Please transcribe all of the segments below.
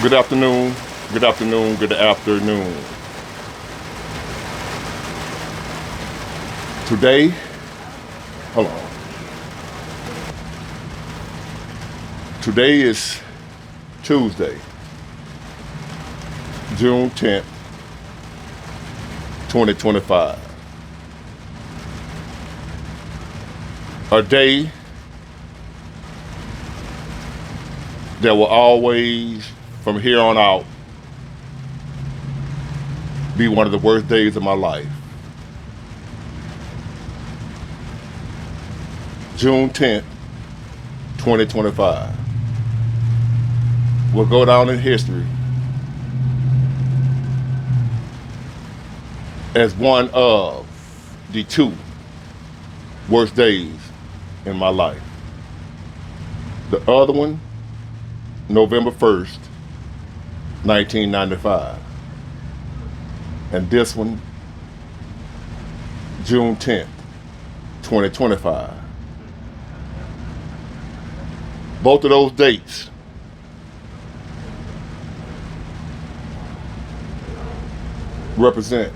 Good afternoon, good afternoon, good afternoon. Today, hold on. Today is Tuesday, June 10th, 2025. A day that will always, from here on out, be one of the worst days of my life. June 10th, 2025 will go down in history as one of the two worst days in my life. The other one, November 1st, 1995. And this one, June 10th, 2025. Both of those dates represent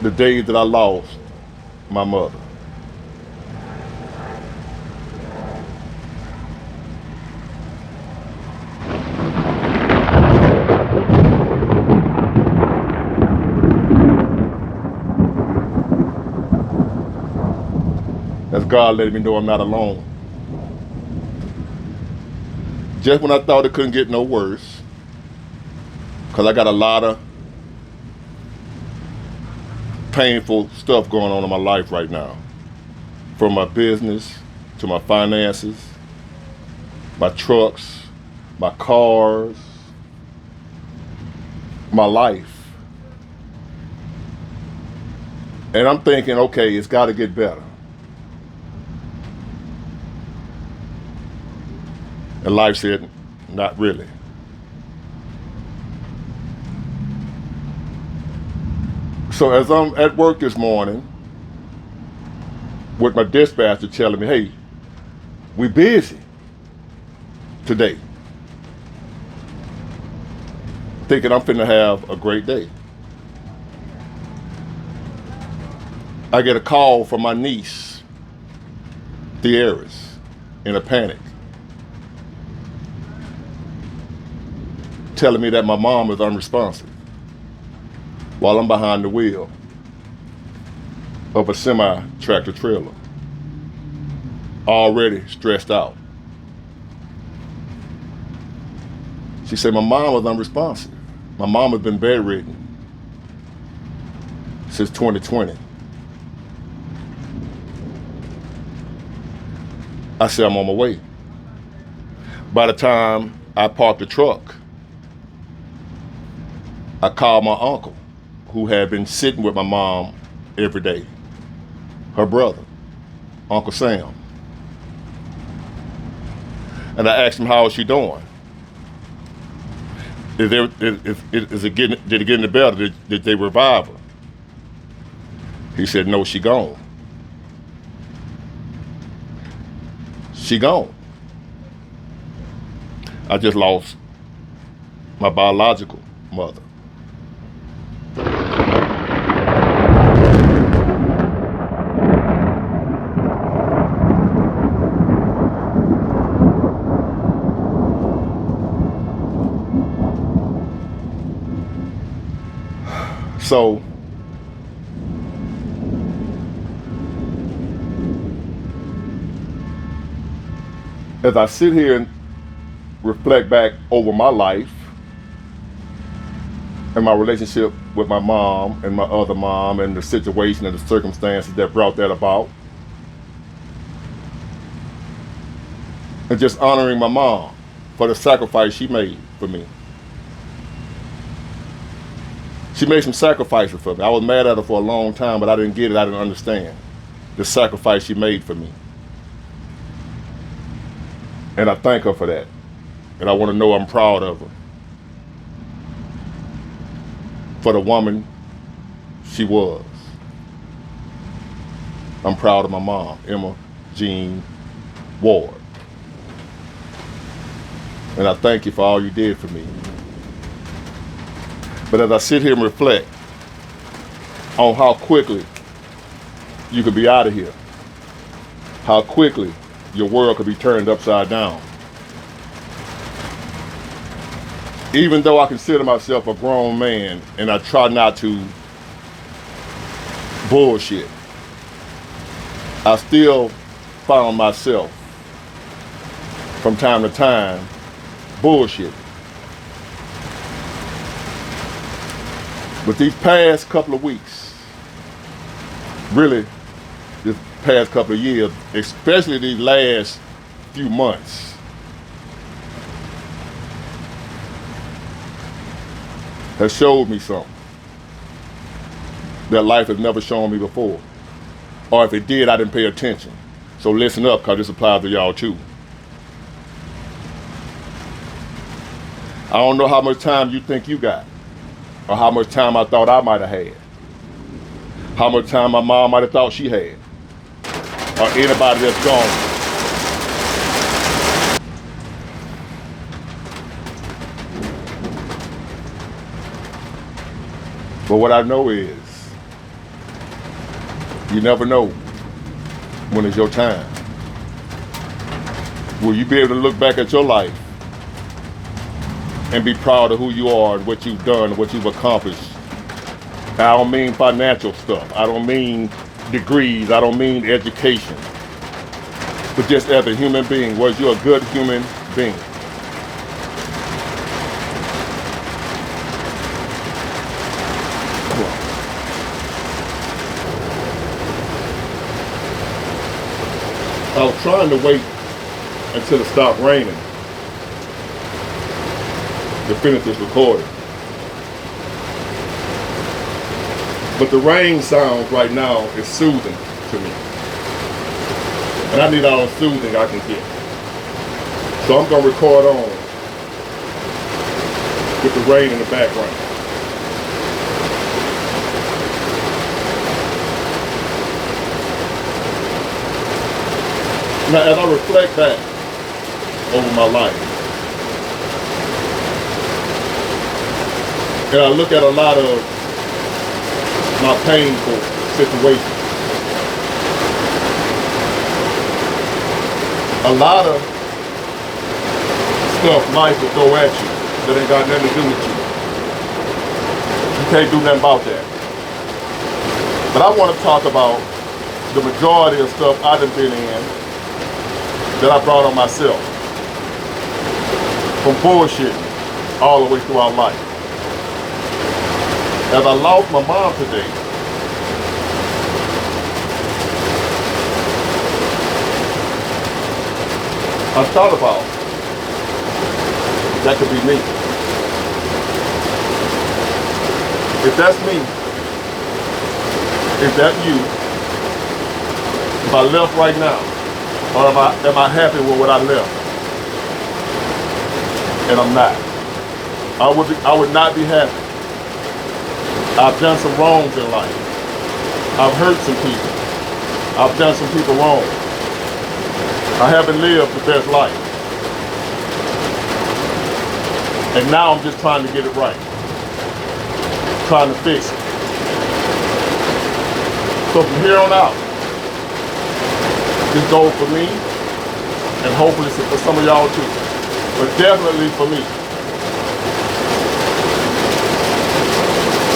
the days that I lost my mother. As God letting me know I'm not alone. Just when I thought it couldn't get no worse, because I got a lot of painful stuff going on in my life right now. From my business to my finances, my trucks, my cars, my life. And I'm thinking, okay, it's got to get better. And life said, not really. So as I'm at work this morning with my dispatcher telling me, hey, we busy today. Thinking I'm finna have a great day. I get a call from my niece, Thieris, in a panic, telling me that my mom is unresponsive while I'm behind the wheel of a semi-tractor trailer, already stressed out. She said my mom was unresponsive. My mom has been bedridden since 2020. I said I'm on my way. By the time I parked the truck, I called my uncle, who had been sitting with my mom every day, her brother, Uncle Sam. And I asked him, how is she doing? Did it get any better? Did they revive her? He said, no, she gone. She gone. I just lost my biological mother. So as I sit here and reflect back over my life and my relationship with my mom and my other mom and the situation and the circumstances that brought that about, and just honoring my mom for the sacrifice she made for me. She made some sacrifices for me. I was mad at her for a long time, but I didn't get it. I didn't understand the sacrifice she made for me. And I thank her for that. And I want to know I'm proud of her for the woman she was. I'm proud of my mom, Emma Jean Ward. And I thank you for all you did for me. But as I sit here and reflect on how quickly you could be out of here, how quickly your world could be turned upside down. Even though I consider myself a grown man and I try not to bullshit, I still found myself from time to time bullshit. But these past couple of weeks, really this past couple of years, especially these last few months, has showed me something that life has never shown me before. Or if it did, I didn't pay attention. So listen up, because this applies to y'all too. I don't know how much time you think you got, or how much time I thought I might have had, how much time my mom might have thought she had, or anybody that's gone. But what I know is, you never know when it's your time. Will you be able to look back at your life and be proud of who you are and what you've done, what you've accomplished? I don't mean financial stuff. I don't mean degrees. I don't mean education. But just as a human being, was you a good human being? I was trying to wait until it stopped raining to finish this recording. But the rain sound right now is soothing to me. And I need all the soothing I can get. So I'm gonna record on with the rain in the background. Now, as I reflect back over my life, and I look at a lot of my painful situations, a lot of stuff life will throw at you that ain't got nothing to do with you. You can't do nothing about that. But I want to talk about the majority of stuff I done been in that I brought on myself, from bullshitting all the way throughout life. As I lost my mom today, I thought about, that could be me. If that's me, if that's you, if I left right now, or am I happy with what I left? And I'm not. I would not be happy. I've done some wrongs in life. I've hurt some people. I've done some people wrong. I haven't lived the best life. And now I'm just trying to get it right. Trying to fix it. So from here on out, this goes for me, and hopefully for some of y'all too, but definitely for me.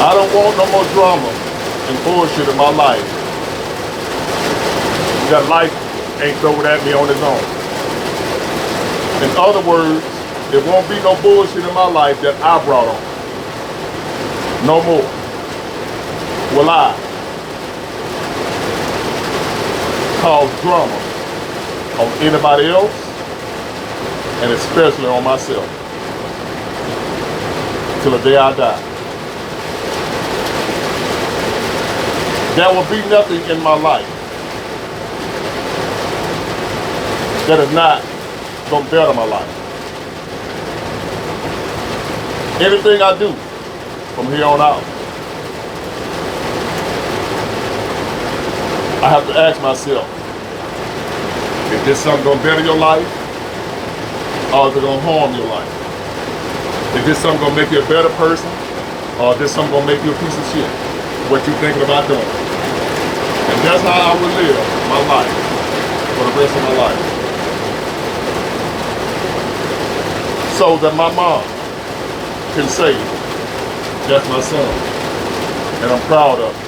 I don't want no more drama and bullshit in my life that life ain't throwing at me on its own. In other words, there won't be no bullshit in my life that I brought on. No more will I cause drama on anybody else, and especially on myself, till the day I die. There will be nothing in my life that is not going to better my life. Anything I do from here on out, I have to ask myself, is this something gonna better your life? or is it gonna harm your life? Is this something gonna make you a better person, or is this something gonna make you a piece of shit? What you thinking about doing? And that's how I would live my life for the rest of my life. So that my mom can say, that's my son. And I'm proud of it.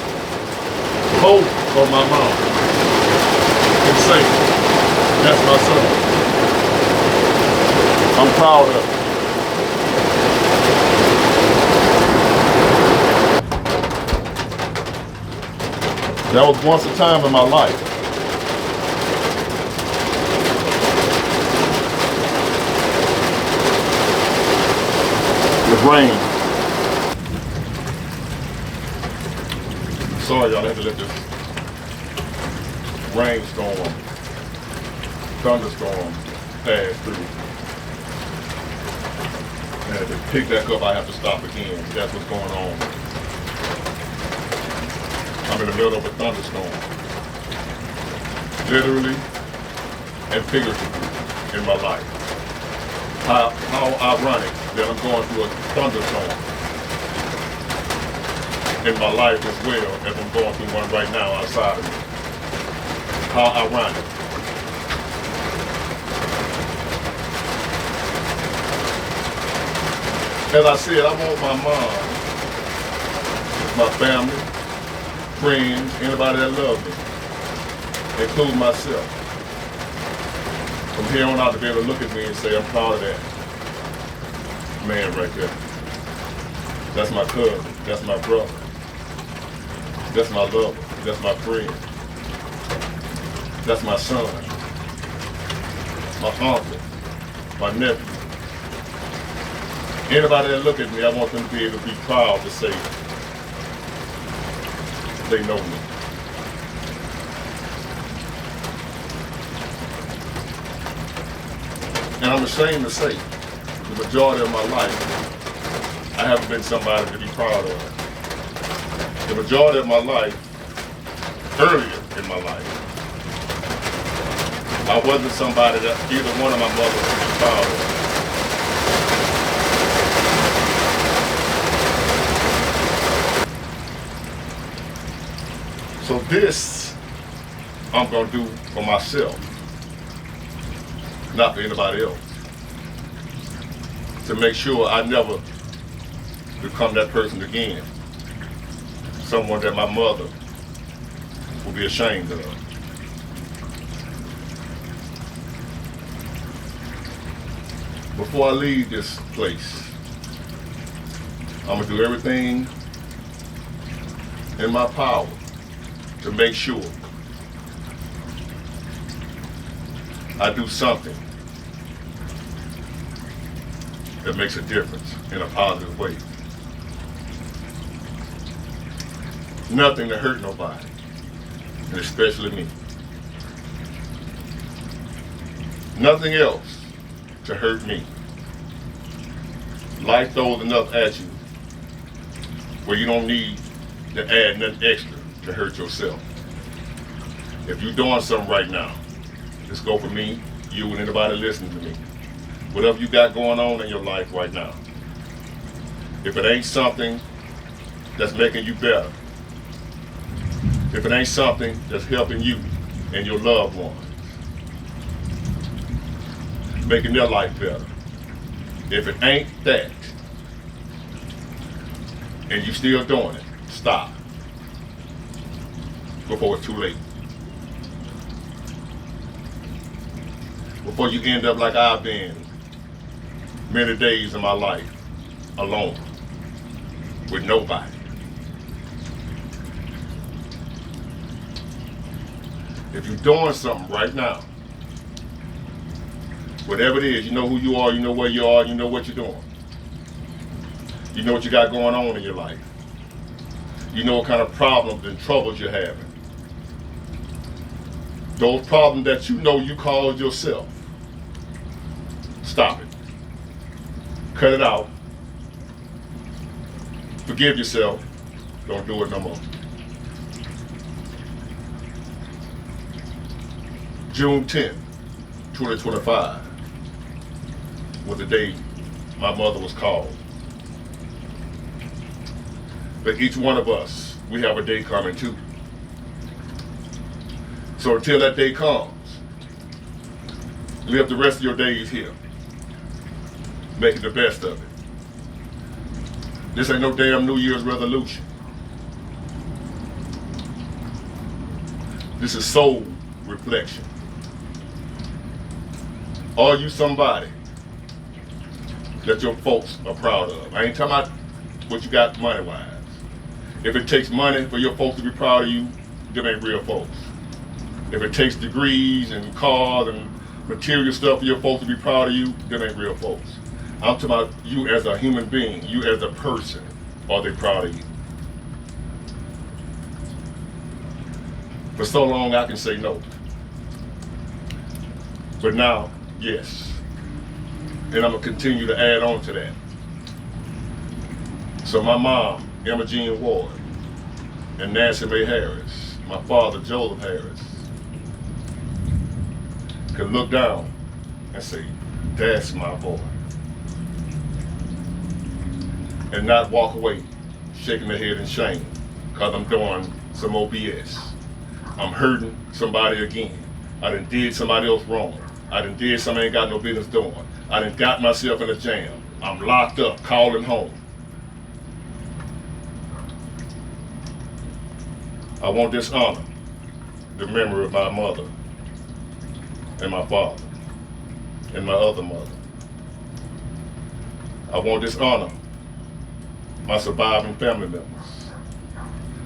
Both of my mom can say, that's my son. I'm proud of it. That was once a time in my life. It rained. Sorry, y'all, I had to let this rainstorm, thunderstorm pass through. And to pick back up, I have to stop again. That's what's going on. I'm in the middle of a thunderstorm. Literally and figuratively in my life. How ironic that I'm going through a thunderstorm in my life as well as I'm going through one right now outside of me. How ironic. As I said, I want my mom, my family, friends, anybody that loves me, including myself, from here on out to be able to look at me and say, I'm proud of that man right there. That's my cousin. That's my brother. That's my lover. That's my friend. That's my son. My uncle. My nephew. Anybody that look at me, I want them to be able to be proud to say they know me. And I'm ashamed to say, the majority of my life, I haven't been somebody to be proud of. The majority of my life, earlier in my life, I wasn't somebody that either one of my mothers could be proud of. So this, I'm gonna do for myself, not for anybody else. To make sure I never become that person again. Someone that my mother will be ashamed of. Before I leave this place, I'm gonna do everything in my power to make sure I do something that makes a difference in a positive way. Nothing to hurt nobody, and especially me. Nothing else to hurt me. Life throws enough at you where you don't need to add nothing extra to hurt yourself. If you're doing something right now, just go for me, you, and anybody listening to me. Whatever you got going on in your life right now. If it ain't something that's making you better, if it ain't something that's helping you and your loved ones, making their life better, if it ain't that, and you still doing it, stop before it's too late. Before you end up like I've been many days in my life, alone, with nobody. If you're doing something right now, whatever it is, you know who you are, you know where you are, you know what you're doing. You know what you got going on in your life. You know what kind of problems and troubles you're having. Those problems that you know you caused yourself. Stop it. Cut it out. Forgive yourself. Don't do it no more. June 10th, 2025. was the day my mother was called. But each one of us, we have a day coming too. So until that day comes, live the rest of your days here, making the best of it. This ain't no damn New Year's resolution. This is soul reflection. Are you somebody that your folks are proud of? I ain't talking about what you got money-wise. If it takes money for your folks to be proud of you, them ain't real folks. If it takes degrees and cars and material stuff for your folks to be proud of you, them ain't real folks. I'm talking about you as a human being, you as a person. Are they proud of you? For so long I can say no. But now, yes. And I'm gonna continue to add on to that. So my mom, Emma Jean Ward, and Nancy Mae Harris, my father, Joseph Harris, could look down and say, that's my boy. And not walk away shaking their head in shame because I'm doing some more BS. I'm hurting somebody again. I done did somebody else wrong. I done did something I ain't got no business doing. I done got myself in a jam. I'm locked up, calling home. I won't dishonor the memory of my mother and my father and my other mother. I won't dishonor my surviving family members.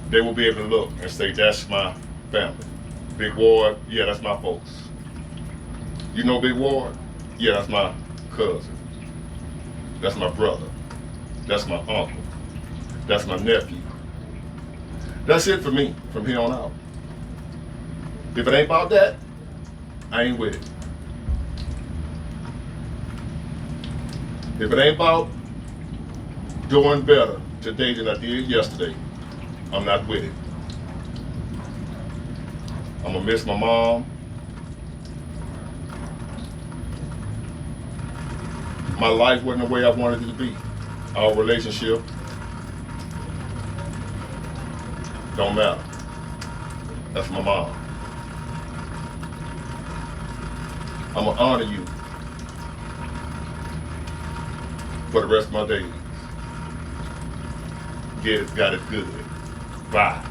They will be able to look and say, that's my family. Big Ward, yeah, that's my folks. You know Big Ward? Yeah, that's my cousin. That's my brother. That's my uncle. That's my nephew. That's it for me from here on out. If it ain't about that, I ain't with it. If it ain't about doing better today than I did yesterday, I'm not with it. I'm gonna miss my mom. My life wasn't the way I wanted it to be. Our relationship don't matter. That's my mom. I'm gonna honor you for the rest of my days. Got it good. Bye.